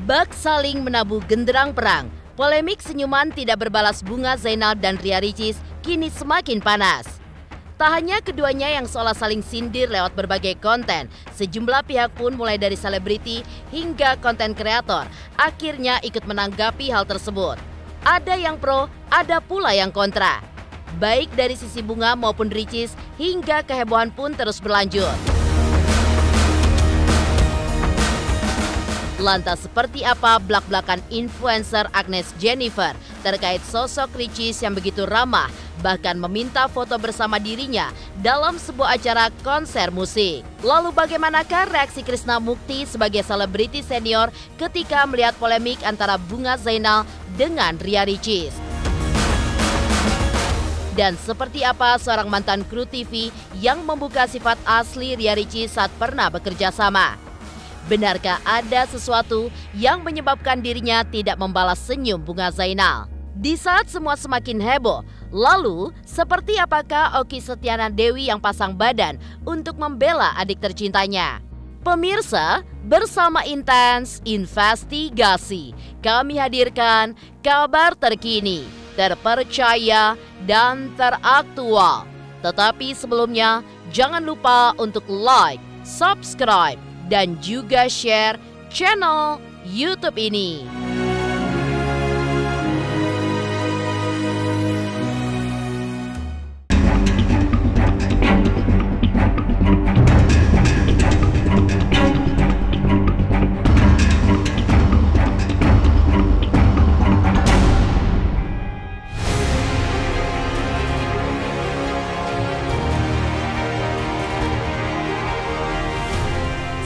Bak saling menabuh genderang perang. Polemik senyuman tidak berbalas Bunga Zainal dan Ria Ricis kini semakin panas. Tak hanya keduanya yang seolah saling sindir lewat berbagai konten, sejumlah pihak pun mulai dari selebriti hingga konten kreator akhirnya ikut menanggapi hal tersebut. Ada yang pro, ada pula yang kontra. Baik dari sisi Bunga maupun Ricis hingga kehebohan pun terus berlanjut. Lantas seperti apa blak-blakan influencer Agnes Jennifer terkait sosok Ricis yang begitu ramah, bahkan meminta foto bersama dirinya dalam sebuah acara konser musik. Lalu bagaimanakah reaksi Krishna Mukti sebagai selebriti senior ketika melihat polemik antara Bunga Zainal dengan Ria Ricis? Dan seperti apa seorang mantan kru TV yang membuka sifat asli Ria Ricis saat pernah bekerja sama? Benarkah ada sesuatu yang menyebabkan dirinya tidak membalas senyum Bunga Zainal? Di saat semua semakin heboh, lalu seperti apakah Okky Setiana Dewi yang pasang badan untuk membela adik tercintanya? Pemirsa, bersama Intens Investigasi, kami hadirkan kabar terkini, terpercaya, dan teraktual. Tetapi sebelumnya, jangan lupa untuk like, subscribe, dan juga share channel YouTube ini.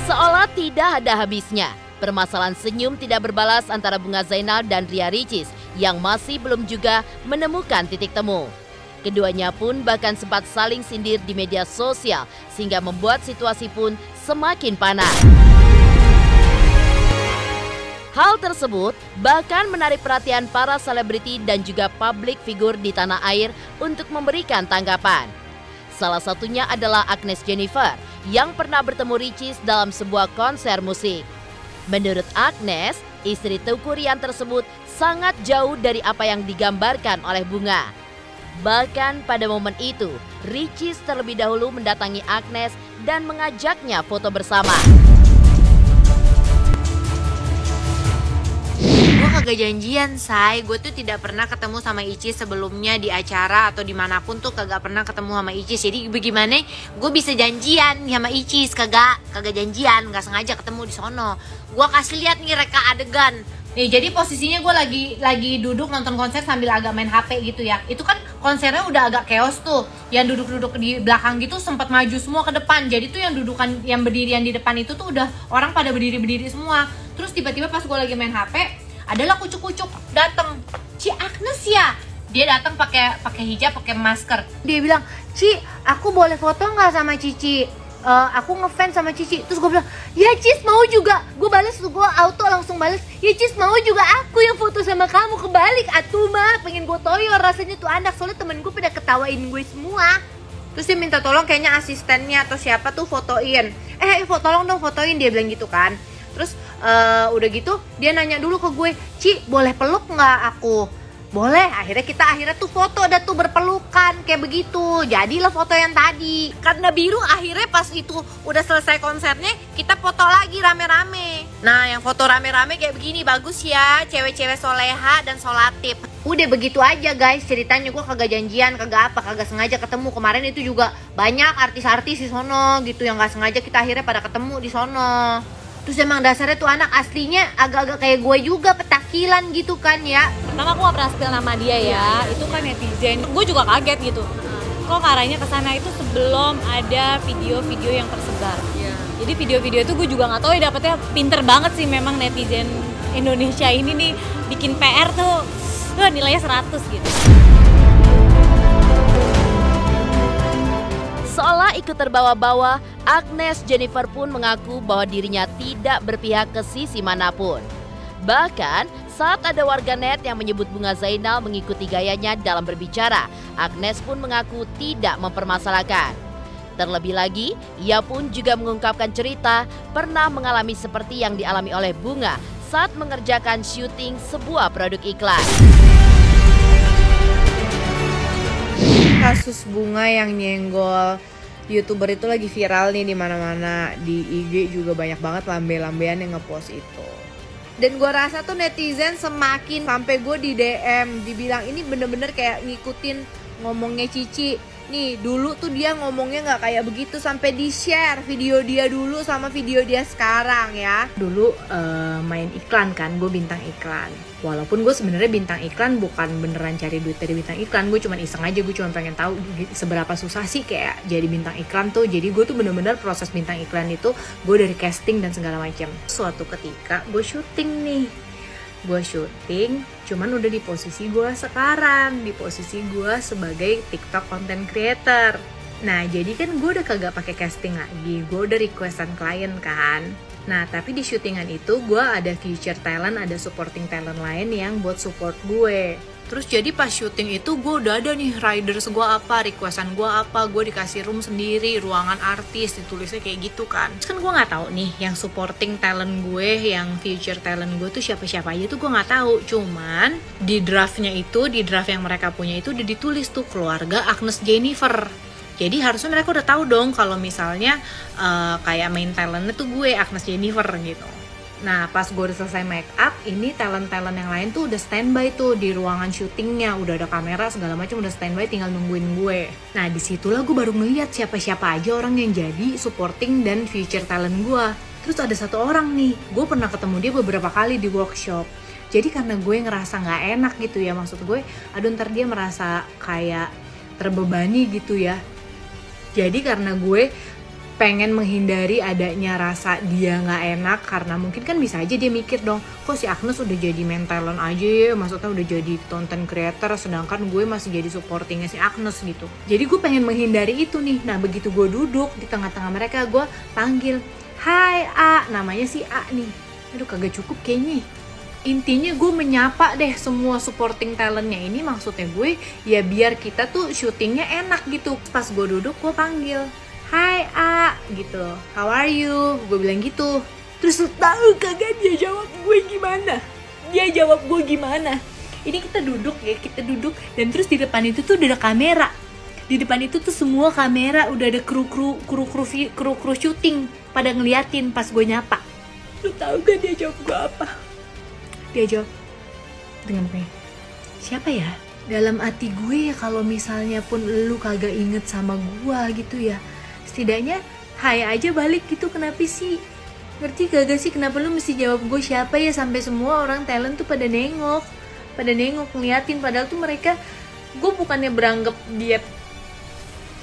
Seolah tidak ada habisnya, permasalahan senyum tidak berbalas antara Bunga Zainal dan Ria Ricis yang masih belum juga menemukan titik temu. Keduanya pun bahkan sempat saling sindir di media sosial sehingga membuat situasi pun semakin panas. Hal tersebut bahkan menarik perhatian para selebriti dan juga publik figur di tanah air untuk memberikan tanggapan. Salah satunya adalah Agnes Jennifer yang pernah bertemu Ricis dalam sebuah konser musik. Menurut Agnes, istri Teuku Ryan tersebut sangat jauh dari apa yang digambarkan oleh Bunga. Bahkan pada momen itu, Ricis terlebih dahulu mendatangi Agnes dan mengajaknya foto bersama. Gue kagak janjian, Say. Gue tuh tidak pernah ketemu sama Icis sebelumnya di acara atau dimanapun tuh kagak pernah ketemu sama Icis. Jadi bagaimana gue bisa janjian sama Icis? Kagak janjian, nggak sengaja ketemu di sono. Gue kasih lihat nih reka adegan. Nih, jadi posisinya gue lagi duduk nonton konser sambil agak main HP gitu ya. Itu kan konsernya udah agak chaos tuh. Yang duduk-duduk di belakang gitu sempat maju semua ke depan. Jadi tuh yang berdirian di depan itu tuh udah orang pada berdiri semua. Terus tiba-tiba pas gue lagi main HP, adalah kucuk-kucuk datang. Ci Agnes ya? Dia datang pakai hijab, pakai masker. Dia bilang, "Ci, aku boleh foto nggak sama Cici? Aku ngefans sama Cici." Terus gue bilang, "Ya Cis, mau juga." Gue balas, gue auto langsung balas, "Ya Cis, mau juga aku yang foto sama kamu." Kebalik atuh mah, pengen gue toyor rasanya tuh anak. Soalnya temen gue pada ketawain gue semua. Terus dia minta tolong kayaknya asistennya atau siapa tuh fotoin. Tolong dong fotoin, dia bilang gitu kan. Terus udah gitu dia nanya dulu ke gue, "Ci, boleh peluk nggak aku?" Boleh. Akhirnya tuh foto ada tuh berpelukan kayak begitu. Jadilah foto yang tadi. Karena biru akhirnya pas itu udah selesai konsernya kita foto lagi rame-rame. Nah, yang foto rame-rame kayak begini bagus ya, cewek-cewek soleha dan solatif. Udah begitu aja guys ceritanya. Gue kagak janjian, kagak sengaja ketemu. Kemarin itu juga banyak artis-artis di sono gitu yang nggak sengaja kita akhirnya pada ketemu di sono. Terus emang dasarnya tuh anak aslinya agak-agak kayak gue juga, petakilan gitu kan ya. Pertama aku gak pernah spill nama dia ya, itu kan netizen. Gue juga kaget gitu, kok arahnya ke sana itu sebelum ada video-video yang tersebar. Jadi video-video itu gue juga gak tahu ya, dapetnya pinter banget sih memang netizen Indonesia ini nih. Bikin PR tuh nilainya 100 gitu. Seolah ikut terbawa-bawa, Agnes Jennifer pun mengaku bahwa dirinya tidak berpihak ke sisi manapun. Bahkan saat ada warganet yang menyebut Bunga Zainal mengikuti gayanya dalam berbicara, Agnes pun mengaku tidak mempermasalahkan. Terlebih lagi, ia pun juga mengungkapkan cerita pernah mengalami seperti yang dialami oleh Bunga saat mengerjakan syuting sebuah produk iklan. Kasus Bunga yang nyenggol YouTuber itu lagi viral nih di mana-mana. Di IG juga banyak banget lambe-lambean yang ngepost itu. Dan gue rasa tuh netizen semakin sampai gue di DM dibilang ini bener-bener kayak ngikutin ngomongnya Cici. Nih dulu tuh dia ngomongnya nggak kayak begitu, sampai di share video dia dulu sama video dia sekarang ya. Dulu main iklan kan, gue bintang iklan. Walaupun gue sebenarnya bintang iklan bukan beneran cari duit dari bintang iklan, gue cuma iseng aja, gue cuma pengen tahu seberapa susah sih kayak jadi bintang iklan tuh. Jadi gue tuh bener-bener proses bintang iklan itu gue dari casting dan segala macam. Suatu ketika gue syuting nih. Gue syuting, cuman udah di posisi gue sekarang, di posisi gue sebagai TikTok content creator. Nah jadi kan gue udah kagak pakai casting lagi, gue udah requestan klien kan. Nah tapi di syutingan itu gue ada feature talent, ada supporting talent lain yang buat support gue. Terus jadi pas syuting itu gue udah ada nih riders gue apa, requestan gue apa, gue dikasih room sendiri, ruangan artis, ditulisnya kayak gitu kan. Terus kan gue nggak tahu nih yang supporting talent gue, yang feature talent gue tuh siapa-siapa aja tuh gue nggak tahu. Cuman di draftnya itu, di draft yang mereka punya itu udah ditulis tuh keluarga Agnes Jennifer. Jadi harusnya mereka udah tahu dong kalau misalnya kayak main talentnya tuh gue Agnes Jennifer gitu. Nah pas gue udah selesai make up, ini talent-talent yang lain tuh udah standby tuh di ruangan syutingnya, udah ada kamera segala macam, udah standby tinggal nungguin gue. Nah disitulah gue baru ngeliat siapa-siapa aja orang yang jadi supporting dan feature talent gue. Terus ada satu orang nih, gue pernah ketemu dia beberapa kali di workshop. Jadi karena gue ngerasa nggak enak gitu ya, maksud gue, aduh ntar dia merasa kayak terbebani gitu ya. Jadi karena gue pengen menghindari adanya rasa dia nggak enak, karena mungkin kan bisa aja dia mikir dong, kok si Agnes udah jadi main talent aja ya, maksudnya udah jadi content creator, sedangkan gue masih jadi supportingnya si Agnes gitu. Jadi gue pengen menghindari itu nih. Nah begitu gue duduk di tengah-tengah mereka, gue panggil, hai A, namanya si A nih. Aduh kagak cukup kayaknya. Intinya gue menyapa deh semua supporting talentnya ini, maksudnya gue ya biar kita tuh syutingnya enak gitu. Pas gue duduk gue panggil, hai A, gitu, how are you? Gue bilang gitu. Terus lu tahu kagak dia jawab gue gimana? Dia jawab gue gimana? Ini kita duduk ya, kita duduk, dan terus di depan itu tuh udah ada kamera. Di depan itu tuh semua kamera, udah ada kru syuting pada ngeliatin pas gue nyapa. Lu tahu gak dia jawab gue apa? Dia jawab dengan mukanya, siapa ya? Dalam hati gue ya kalau misalnya pun lu kagak inget sama gue gitu ya, setidaknya hai aja balik gitu, kenapa sih? Ngerti gak sih kenapa lu mesti jawab gue siapa ya, sampai semua orang talent tuh pada nengok ngeliatin, padahal tuh mereka, gue bukannya beranggap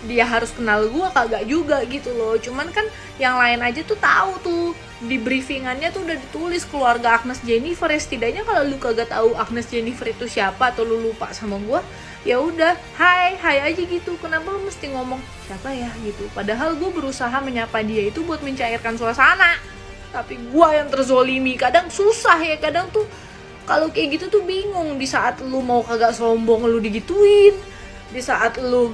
dia harus kenal gue, kagak juga gitu loh. Cuman kan yang lain aja tuh tahu tuh, di briefingannya tuh udah ditulis keluarga Agnes Jennifer ya. Setidaknya kalau lu kagak tahu Agnes Jennifer itu siapa atau lu lupa sama gue, ya udah hai aja gitu. Kenapa lu mesti ngomong siapa ya gitu? Padahal gue berusaha menyapa dia itu buat mencairkan suasana, tapi gue yang terzolimi. Kadang susah ya, kadang tuh kalau kayak gitu tuh bingung. Di saat lu mau kagak sombong lu digituin, di saat lu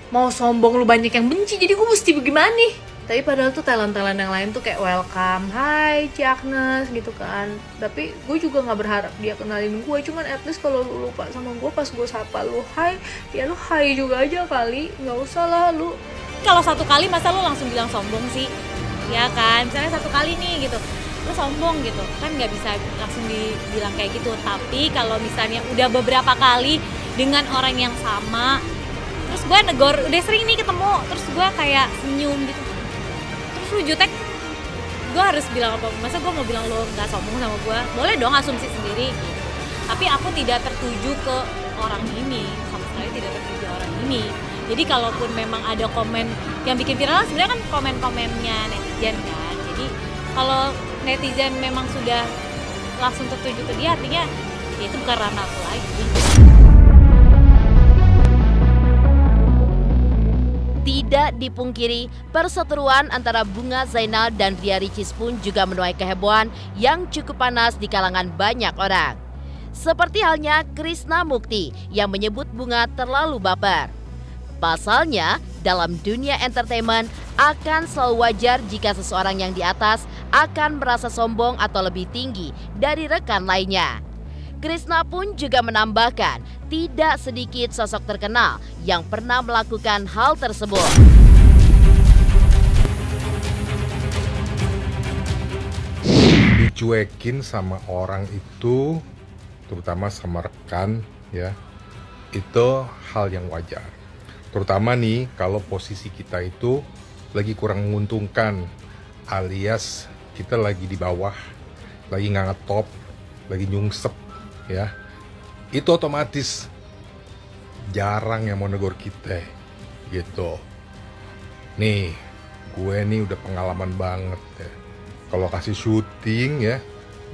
mau sombong lu banyak yang benci. Jadi gue mesti bagaimana nih? Tapi padahal tuh talent-talent yang lain tuh kayak welcome, hai Ci Agnes gitu kan. Tapi gue juga gak berharap dia kenalin gue, cuman at least kalau lu lupa sama gue pas gue sapa lu hai, ya lu hai juga aja kali, gak usah lah lu. Kalau satu kali masa lu langsung bilang sombong sih? Ya kan, misalnya satu kali nih gitu, lu sombong gitu, kan gak bisa langsung dibilang kayak gitu. Tapi kalau misalnya udah beberapa kali dengan orang yang sama, terus gue negor, udah sering nih ketemu, terus gue kayak senyum gitu, terus lu jutek, gue harus bilang apa? Masa gue mau bilang lo nggak sombong sama gue? Boleh dong asumsi sendiri gitu. Tapi aku tidak tertuju ke orang ini, sama sekali tidak tertuju orang ini. Jadi kalaupun memang ada komen yang bikin viral, sebenarnya kan komen-komennya netizen kan. Jadi kalau netizen memang sudah langsung tertuju ke dia, artinya ya itu bukan ranah aku lagi. Tidak dipungkiri, perseteruan antara Bunga Zainal dan Ria Ricis pun juga menuai kehebohan yang cukup panas di kalangan banyak orang. Seperti halnya Krishna Mukti yang menyebut Bunga terlalu baper. Pasalnya, dalam dunia entertainment akan selalu wajar jika seseorang yang di atas akan merasa sombong atau lebih tinggi dari rekan lainnya. Krishna pun juga menambahkan, tidak sedikit sosok terkenal yang pernah melakukan hal tersebut. Dicuekin sama orang itu, terutama sama rekan ya, itu hal yang wajar. Terutama nih kalau posisi kita itu lagi kurang menguntungkan, alias kita lagi di bawah, lagi nggak ngetop, lagi nyungsep ya, itu otomatis jarang yang mau negor kita gitu. Nih gue nih udah pengalaman banget ya, kalau kasih syuting ya,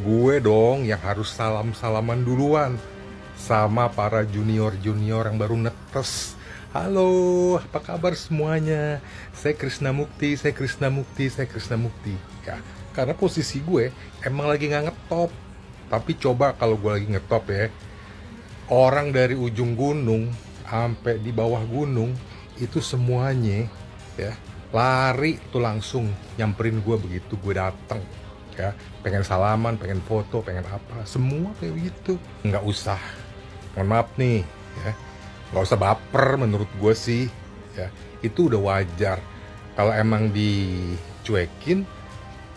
gue dong yang harus salam-salaman duluan sama para junior-junior yang baru netes. Halo, apa kabar semuanya? Saya Krishna Mukti, saya Krishna Mukti, saya Krishna Mukti. Ya, karena posisi gue emang lagi nggak ngetop. Tapi coba kalau gue lagi ngetop ya, orang dari ujung gunung sampai di bawah gunung itu semuanya ya lari tuh langsung nyamperin gue begitu gue datang. Ya, pengen salaman, pengen foto, pengen apa, semua kayak begitu. Nggak usah, mohon maaf nih ya, nggak usah baper menurut gue sih ya, itu udah wajar. Kalau emang dicuekin,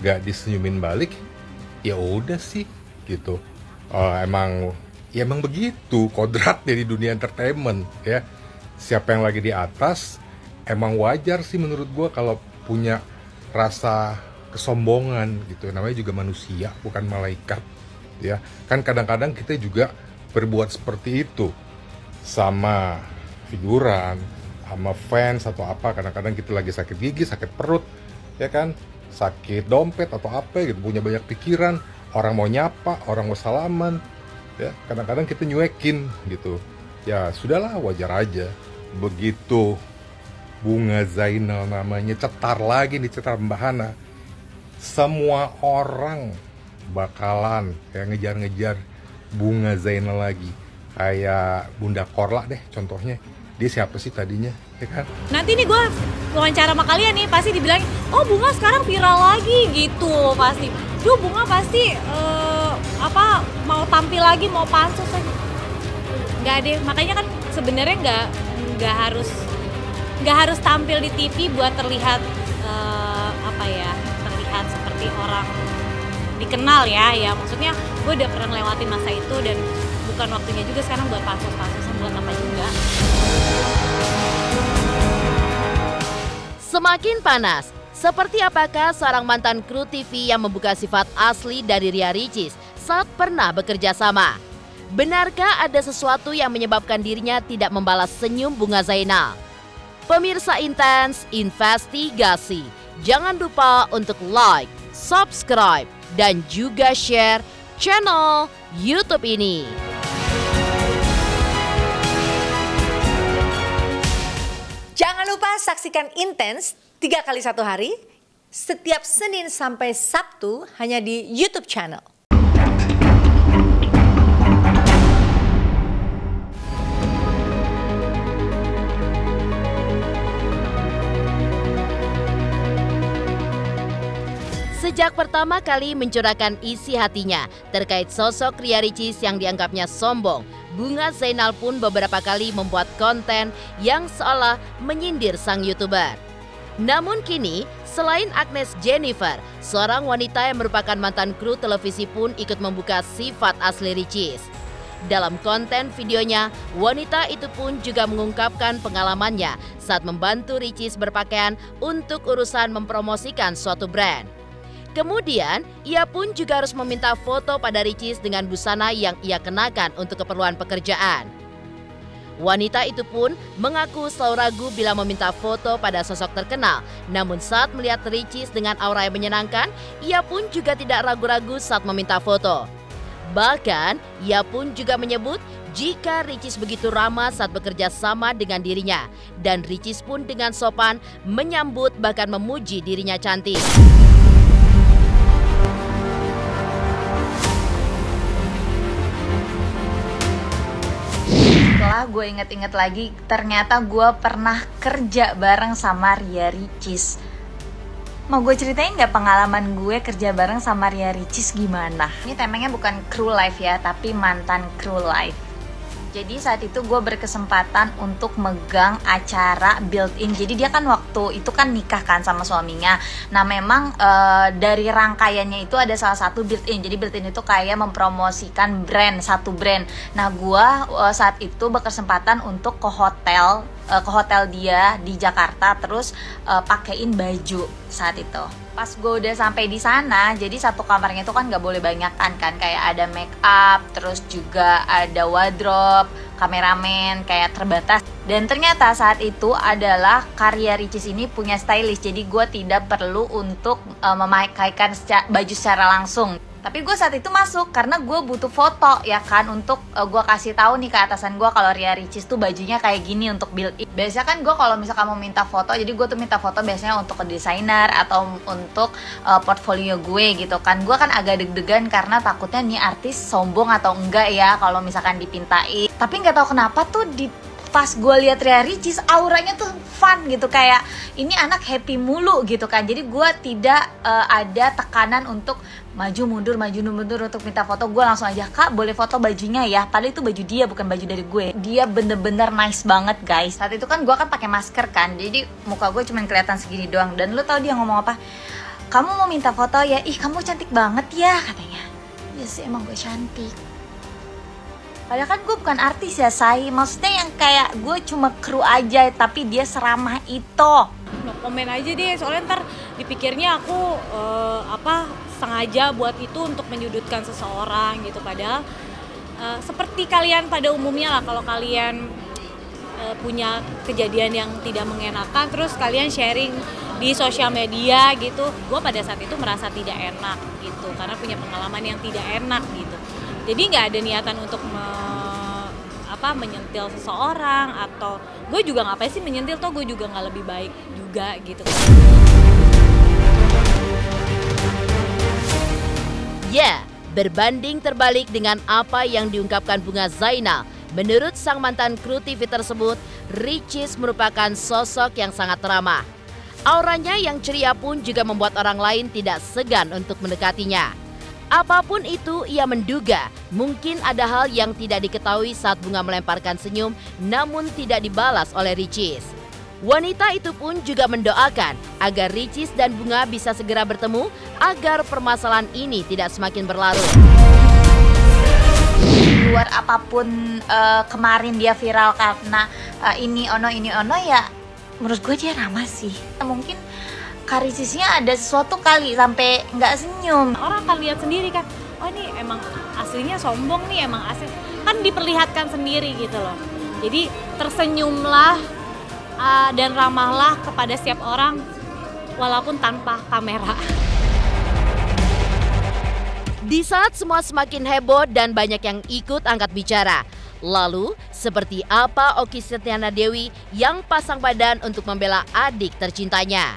nggak disenyumin balik, ya udah sih gitu. Emang begitu kodratnya di dunia entertainment ya. Siapa yang lagi di atas, emang wajar sih menurut gue kalau punya rasa kesombongan gitu. Namanya juga manusia, bukan malaikat ya. Kan kadang-kadang kita juga berbuat seperti itu sama figuran, sama fans atau apa. Kadang-kadang kita lagi sakit gigi, sakit perut ya kan, sakit dompet atau apa gitu, punya banyak pikiran, orang mau nyapa, orang mau salaman ya, kadang-kadang kita nyuekin gitu. Ya sudahlah, wajar aja. Begitu Bunga Zainal namanya cetar lagi, dicetar Mbak Hana, semua orang bakalan kayak ngejar-ngejar Bunga Zainal lagi. Kayak Bunda Korla deh contohnya. Dia siapa sih tadinya, ya kan? Nanti nih gue wawancara sama kalian nih, pasti dibilang, oh Bunga sekarang viral lagi gitu pasti. Duh Bunga pasti mau tampil lagi, mau pansus lagi. Nggak deh, makanya kan sebenarnya nggak harus tampil di TV buat terlihat terlihat seperti orang dikenal ya. Maksudnya gue udah pernah ngelewatin masa itu dan bukan waktunya juga sekarang buat pansus-pansusan, buat apa juga. Semakin panas, seperti apakah seorang mantan kru TV yang membuka sifat asli dari Ria Ricis saat pernah bekerja sama? Benarkah ada sesuatu yang menyebabkan dirinya tidak membalas senyum Bunga Zainal? Pemirsa Intens Investigasi, jangan lupa untuk like, subscribe, dan juga share channel YouTube ini. Jangan lupa saksikan Intens 3 kali 1 hari, setiap Senin sampai Sabtu hanya di YouTube channel. Sejak pertama kali mencurahkan isi hatinya terkait sosok Ria Ricis yang dianggapnya sombong, Bunga Zainal pun beberapa kali membuat konten yang seolah menyindir sang YouTuber. Namun kini, selain Agnes Jennifer, seorang wanita yang merupakan mantan kru televisi pun ikut membuka sifat asli Ricis. Dalam konten videonya, wanita itu pun juga mengungkapkan pengalamannya saat membantu Ricis berpakaian untuk urusan mempromosikan suatu brand. Kemudian, ia pun juga harus meminta foto pada Ricis dengan busana yang ia kenakan untuk keperluan pekerjaan. Wanita itu pun mengaku selalu ragu bila meminta foto pada sosok terkenal. Namun saat melihat Ricis dengan aura yang menyenangkan, ia pun juga tidak ragu-ragu saat meminta foto. Bahkan, ia pun juga menyebut jika Ricis begitu ramah saat bekerja sama dengan dirinya. Dan Ricis pun dengan sopan menyambut bahkan memuji dirinya cantik. setelah gue inget-inget lagi, ternyata gue pernah kerja bareng sama Ria Ricis. Mau gue ceritain nggak pengalaman gue kerja bareng sama Ria Ricis gimana? Ini temanya bukan crew life ya, tapi mantan crew life. Jadi saat itu gue berkesempatan untuk megang acara built-in. Jadi dia kan waktu itu kan nikah kan sama suaminya. Nah memang dari rangkaiannya itu ada salah satu built-in. Jadi built-in itu kayak mempromosikan brand, satu brand. Nah gue saat itu berkesempatan untuk ke hotel dia di Jakarta, terus pakein baju saat itu. Pas gue udah sampai di sana, jadi satu kamarnya itu kan nggak boleh banyak kan, kayak ada make up, terus juga ada wardrobe, kameramen, kayak terbatas. Dan ternyata saat itu adalah Ria Ricis ini punya stylist, jadi gue tidak perlu untuk memakaikan baju secara langsung. Tapi gue saat itu masuk karena gue butuh foto ya kan, untuk gue kasih tahu nih ke atasan gue kalau Ria Ricis tuh bajunya kayak gini untuk build in. Biasanya kan gue kalau misalkan mau minta foto, jadi gue tuh minta foto biasanya untuk ke desainer atau untuk portfolio gue gitu kan. Gue kan agak deg-degan karena takutnya nih artis sombong atau enggak ya kalau misalkan dipintain. Tapi nggak tahu kenapa tuh pas gue lihat Ria Ricis auranya tuh fun gitu, kayak ini anak happy mulu gitu kan. Jadi gue tidak ada tekanan untuk maju mundur untuk minta foto. Gue langsung aja, Kak boleh foto bajunya ya, padahal itu baju dia bukan baju dari gue. Dia bener-bener nice banget guys. Saat itu kan gue kan pakai masker kan, jadi muka gue cuma kelihatan segini doang. Dan lu tau dia ngomong apa? Kamu mau minta foto ya? Ih kamu cantik banget ya katanya. Ya sih emang gue cantik. Padahal kan gue bukan artis ya say, maksudnya yang kayak gue cuma kru aja, tapi dia seramah itu. No komen aja deh, soalnya ntar dipikirnya aku sengaja buat itu untuk menyudutkan seseorang gitu. Padahal seperti kalian pada umumnya lah, kalau kalian punya kejadian yang tidak mengenakan terus kalian sharing di sosial media gitu, gue pada saat itu merasa tidak enak gitu, karena punya pengalaman yang tidak enak gitu. Jadi nggak ada niatan untuk menyentil seseorang, atau gue juga ngapain sih menyentil, toh gue juga nggak lebih baik juga gitu. Ya, berbanding terbalik dengan apa yang diungkapkan Bunga Zainal, menurut sang mantan kru TV tersebut, Ricis merupakan sosok yang sangat ramah. Auranya yang ceria pun juga membuat orang lain tidak segan untuk mendekatinya. Apapun itu, ia menduga mungkin ada hal yang tidak diketahui saat Bunga melemparkan senyum namun tidak dibalas oleh Ricis. Wanita itu pun juga mendoakan agar Ricis dan Bunga bisa segera bertemu agar permasalahan ini tidak semakin berlarut. Luar apapun kemarin dia viral karena ini ono ya, menurut gue dia ramah sih. Mungkin Ricisnya ada sesuatu kali sampai nggak senyum. Orang akan lihat sendiri kan, oh ini emang aslinya sombong nih, emang asli. Kan diperlihatkan sendiri gitu loh. Jadi tersenyumlah dan ramahlah kepada setiap orang walaupun tanpa kamera. Di saat semua semakin heboh dan banyak yang ikut angkat bicara, lalu seperti apa Okky Setiana Dewi yang pasang badan untuk membela adik tercintanya?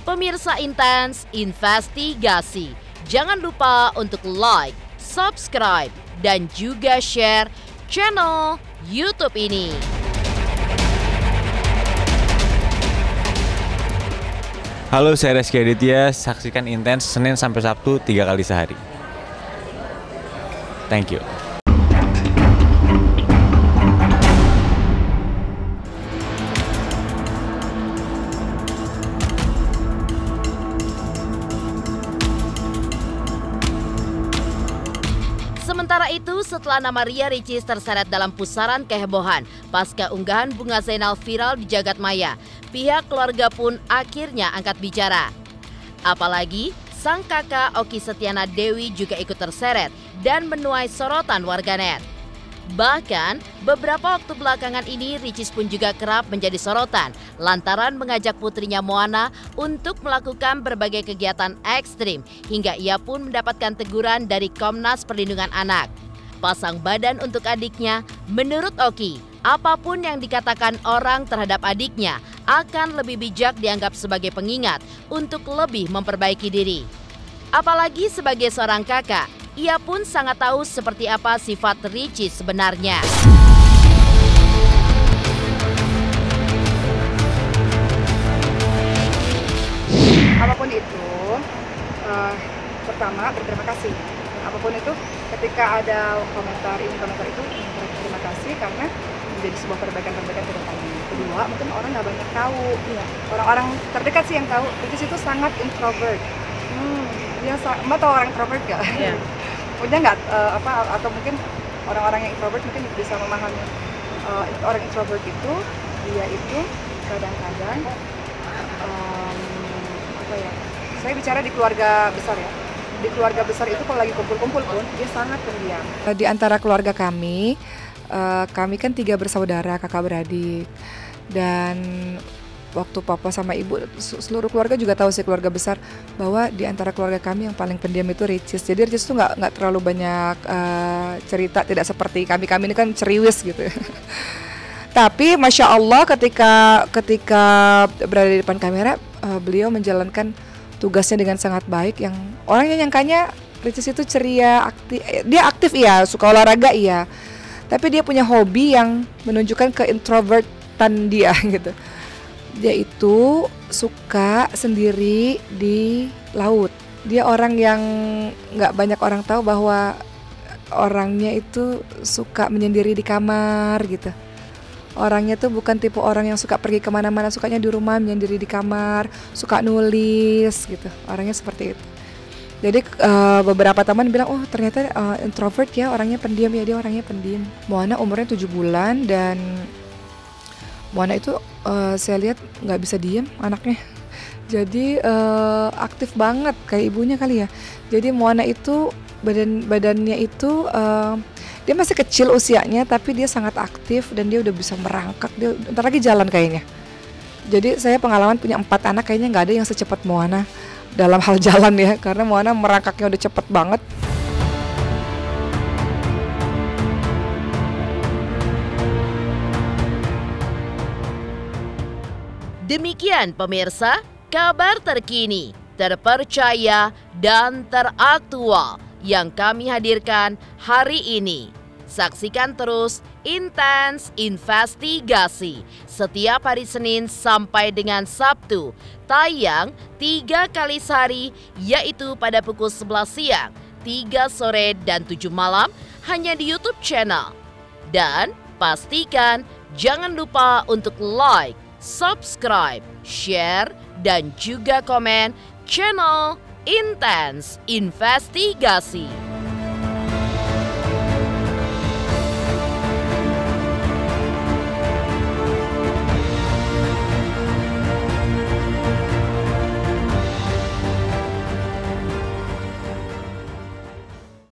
Pemirsa Intens Investigasi, jangan lupa untuk like, subscribe, dan juga share channel YouTube ini. Halo, saya Reski Aditya. Saksikan Intens Senin sampai Sabtu 3 kali sehari. Thank you. Sementara itu, setelah nama Ria Ricis terseret dalam pusaran kehebohan pasca unggahan Bunga Zainal viral di jagat maya, pihak keluarga pun akhirnya angkat bicara. Apalagi sang kakak Okky Setiana Dewi juga ikut terseret dan menuai sorotan warganet. Bahkan beberapa waktu belakangan ini Ricis pun juga kerap menjadi sorotan lantaran mengajak putrinya Moana untuk melakukan berbagai kegiatan ekstrim hingga ia pun mendapatkan teguran dari Komnas Perlindungan Anak. Pasang badan untuk adiknya, menurut Okky, apapun yang dikatakan orang terhadap adiknya akan lebih bijak dianggap sebagai pengingat untuk lebih memperbaiki diri. Apalagi sebagai seorang kakak, ia pun sangat tahu seperti apa sifat Ricis sebenarnya. itu pertama berterima kasih. Apapun itu, ketika ada komentar ini komentar itu, terima kasih karena menjadi sebuah perbaikan-perbaikan ke depannya. Kedua, mungkin orang nggak banyak tahu. Orang-orang terdekat sih yang tahu. Ricis itu sangat introvert. Dia Mbak tahu orang introvert nggak? Iya. Punya nggak atau mungkin orang-orang yang introvert mungkin bisa memahami orang introvert itu dia itu kadang-kadang saya bicara di keluarga besar ya. Di keluarga besar itu kalau lagi kumpul-kumpul pun dia sangat pendiam. Di antara keluarga kami kan 3 bersaudara, kakak beradik. Dan waktu papa sama ibu, seluruh keluarga juga tahu sih, keluarga besar, bahwa di antara keluarga kami yang paling pendiam itu Ricis. Jadi Ricis tuh nggak terlalu banyak cerita, tidak seperti kami ini kan ceriwis gitu. Tapi Masya Allah ketika berada di depan kamera, beliau menjalankan tugasnya dengan sangat baik. Yang orangnya nyangkanya Ricis itu ceria, dia aktif iya, suka olahraga iya, tapi dia punya hobi yang menunjukkan keintrovertan dia gitu. Dia itu suka sendiri di laut. Dia orang yang nggak banyak orang tahu bahwa orangnya itu suka menyendiri di kamar gitu. Orangnya tuh bukan tipe orang yang suka pergi kemana-mana, sukanya di rumah menyendiri di kamar, suka nulis gitu. Orangnya seperti itu. Jadi beberapa teman bilang, oh ternyata introvert ya, orangnya pendiam ya, dia orangnya pendiam. Moana umurnya 7 bulan dan Moana itu saya lihat nggak bisa diem anaknya. Jadi aktif banget kayak ibunya kali ya. Jadi Moana itu badannya itu dia masih kecil usianya, tapi dia sangat aktif dan dia udah bisa merangkak. Dia ntar lagi jalan kayaknya. Jadi saya pengalaman punya 4 anak, kayaknya nggak ada yang secepat Moana dalam hal jalan ya, karena Moana merangkaknya udah cepet banget. Demikian pemirsa, kabar terkini, terpercaya, dan teraktual yang kami hadirkan hari ini. Saksikan terus Intens Investigasi setiap hari Senin sampai dengan Sabtu, tayang 3 kali sehari, yaitu pada pukul 11 siang, 3 sore, dan 7 malam hanya di YouTube channel. Dan pastikan jangan lupa untuk like, subscribe, share, dan juga komen channel Intens Investigasi.